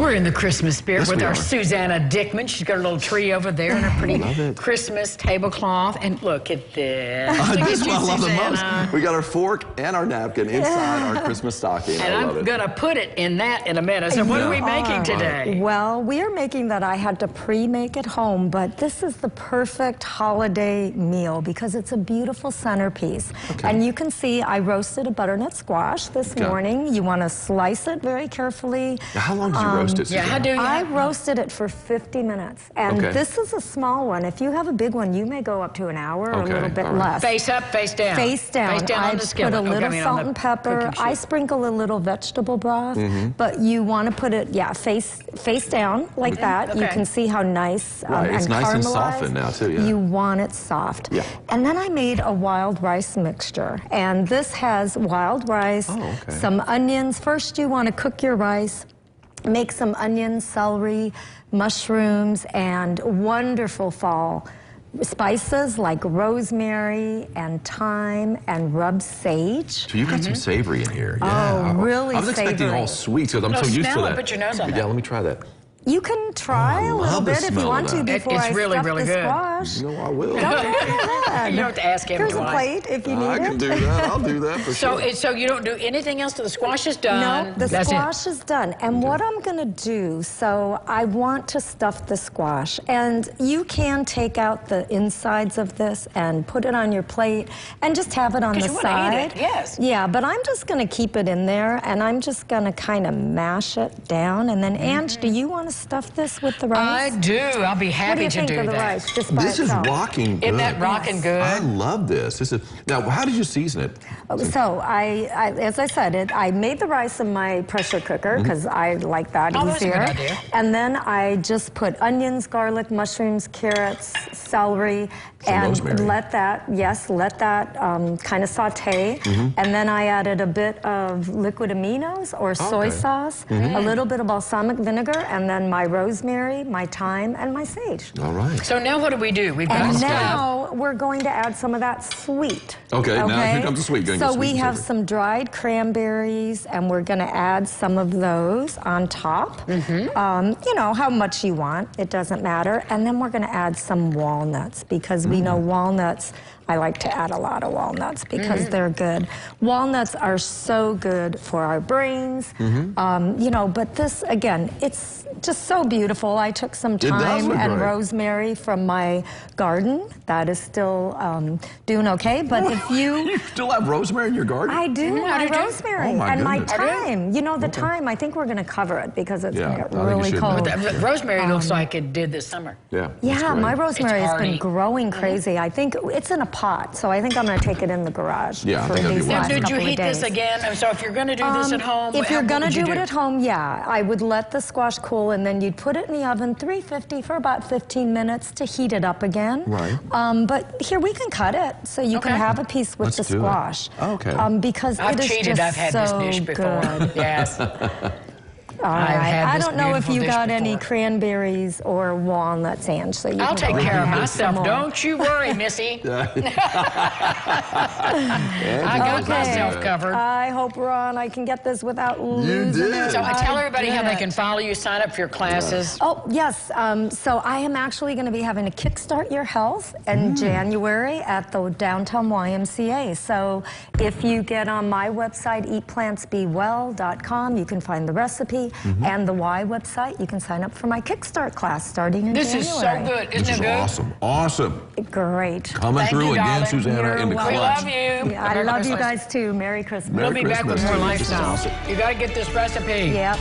We're in the Christmas spirit with our Susannah Dickman. She's got a little tree over there and a pretty Christmas tablecloth. And look at this. This is what I love the most. We got our fork and our napkin inside our Christmas stocking. And I'm going to put it in that in a minute. So what are we making today? Well, we are making that I had to pre-make at home, but this is the perfect holiday meal because it's a beautiful centerpiece. And you can see I roasted a butternut squash this morning. You want to slice it very carefully. Now, how long did you roast it? Yeah, how do you? I roasted it for 50 minutes. And this is a small one. If you have a big one, you may go up to an hour or a little bit less. Face up, face down. Face down. Face down on the skillet. I put a little salt and pepper. I sprinkle a little vegetable broth, but you want to put it, face down like that. You can see how nice and it's nice and caramelized. softened now too. You want it soft. And then I made a wild rice mixture, and this has wild rice, some onions. First, you want to cook your rice. Make some onions, celery, mushrooms, and wonderful fall spices like rosemary and thyme and rubbed sage. So you got some savory in here. Oh, really savory. I was expecting all sweet because I'm so used to that. Put your nose on that. Yeah, let me try that. You can try a little bit if you want to before I stuff the squash. You know, I will. Go ahead. You don't have to ask him Here's twice. a plate if you need it. I can do that. I'll do that for sure. So you don't do anything else till the squash is done? No, the squash is done. And what I'm going to do, so I want to stuff the squash. And you can take out the insides of this and put it on your plate and just have it on the side. Yes. Yeah, but I'm just going to keep it in there and I'm just going to kind of mash it down. And then, Ange, do you want to stuff this with the rice? I do. I'll be happy to do that. What do you think of the rice just by itself? This is rocking good. Isn't that rocking good? I love this. Now, how did you season it? So as I said, I made the rice in my pressure cooker because I like that easier. That's a good idea. And then I just put onions, garlic, mushrooms, carrots, celery, and let that kind of saute. And then I added a bit of liquid aminos or soy sauce, a little bit of balsamic vinegar, and then my rosemary, my thyme, and my sage. All right. So now what do we do? We've got and now we're going to add some of that sweet. Okay, now here comes the sweet. So we have some dried cranberries, and we're going to add some of those on top. You know, how much you want. It doesn't matter. And then we're going to add some walnuts because we know walnuts. I like to add a lot of walnuts because they're good. Walnuts are so good for our brains. You know, but this, again, it's just so beautiful. I took some thyme and rosemary from my garden. That is still doing okay. But if you still have rosemary in your garden? I do. My rosemary and my thyme. You know, the thyme, I think we're going to cover it because it's going to get really cold. But the rosemary looks like it did this summer. Yeah, my rosemary has been growing crazy. I think it's in a pot, so I think I'm going to take it in the garage for these last couple of days. Did you heat this again? So if you're going to do this at home, if you're going to do it at home, I would let the squash cool, and then you'd put it in the oven, 350 for about 15 minutes to heat it up again. But here we can cut it, so you can have a piece with the squash. Because I've it is cheated. just I've had this dish before. Good. Yes. All right. I don't know if you got any cranberries or walnuts, Ange. So I'll take care of myself. Don't you worry, Missy. I got myself covered. I hope, Ron, I can get this without losing it. So tell everybody how they can follow you, sign up for your classes. Oh, yes. So I am actually going to be having a Kickstart Your Health in January at the Downtown YMCA. So if you get on my website, eatplantsbewell.com, you can find the recipe. And the Y website, you can sign up for my Kickstart class starting in January. This is so good. Isn't it good? Awesome. Awesome. Great. Coming through again, Susannah, in the clutch. We love you. I love you guys too. Merry Christmas. We'll be back with more lifestyle. You got to get this recipe. Yep.